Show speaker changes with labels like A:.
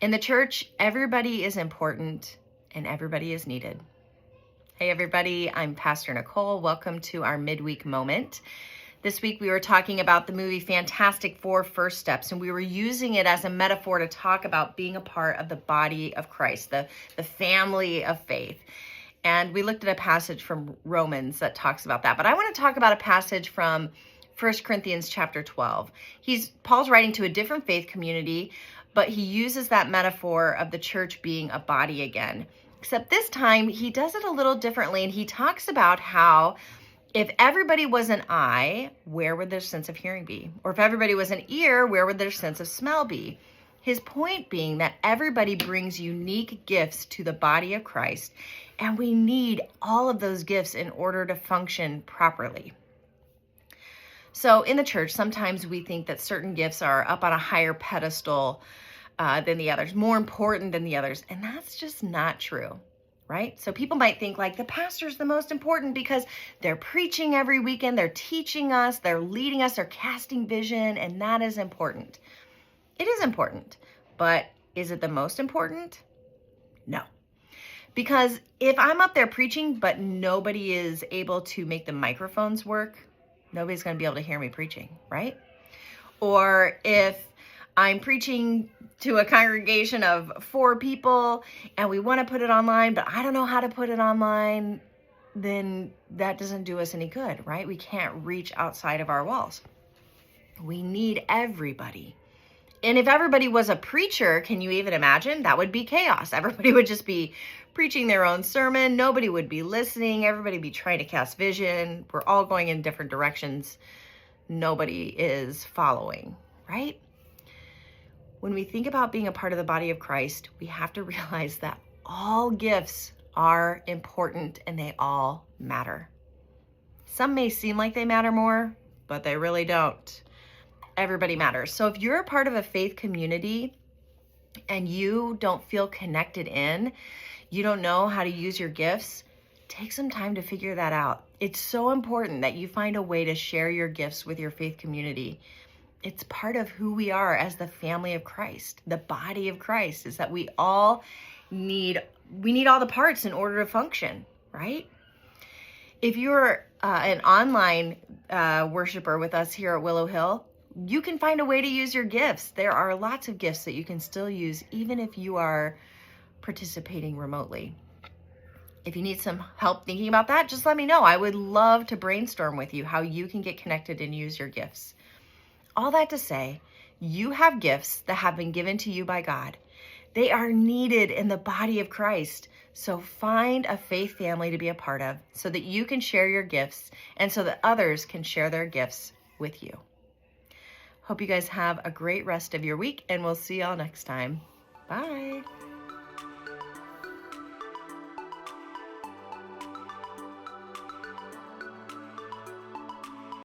A: In the church, everybody is important and everybody is needed. Hey everybody, I'm Pastor Nicole. Welcome to our Midweek Moment. This week we were talking about the movie Fantastic Four: First Steps, and we were using it as a metaphor to talk about being a part of the body of Christ, the family of faith. And we looked at a passage from Romans that talks about that. But I want to talk about a passage from 1 Corinthians chapter 12. Paul's writing to a different faith community, but he uses that metaphor of the church being a body again. Except this time he does it a little differently, and he talks about how if everybody was an eye, where would their sense of hearing be? Or if everybody was an ear, where would their sense of smell be? His point being that everybody brings unique gifts to the body of Christ, and we need all of those gifts in order to function properly. So in the church, sometimes we think that certain gifts are up on a higher pedestal than the others, more important than the others, and that's just not true, right? So people might think like the pastor's the most important because they're preaching every weekend, they're teaching us, they're leading us, they're casting vision, and that is important. It is important, but is it the most important? No. Because if I'm up there preaching, but nobody is able to make the microphones work, nobody's going to be able to hear me preaching, right? Or if I'm preaching to a congregation of 4 people and we want to put it online, but I don't know how to put it online, then that doesn't do us any good, right? We can't reach outside of our walls. We need everybody. And if everybody was a preacher, can you even imagine? That would be chaos. Everybody would just be preaching their own sermon. Nobody would be listening. Everybody would be trying to cast vision. We're all going in different directions. Nobody is following, right? When we think about being a part of the body of Christ, we have to realize that all gifts are important and they all matter. Some may seem like they matter more, but they really don't. Everybody matters. So if you're a part of a faith community and you don't feel connected in, you don't know how to use your gifts, take some time to figure that out. It's so important that you find a way to share your gifts with your faith community. It's part of who we are as the family of Christ, the body of Christ, is that we need all the parts in order to function, right? If you're an online worshiper with us here at Willow Hill, you can find a way to use your gifts. There are lots of gifts that you can still use, even if you are participating remotely. If you need some help thinking about that, just let me know. I would love to brainstorm with you how you can get connected and use your gifts. All that to say, you have gifts that have been given to you by God. They are needed in the body of Christ. So find a faith family to be a part of so that you can share your gifts and so that others can share their gifts with you. Hope you guys have a great rest of your week, and we'll see y'all next time. Bye.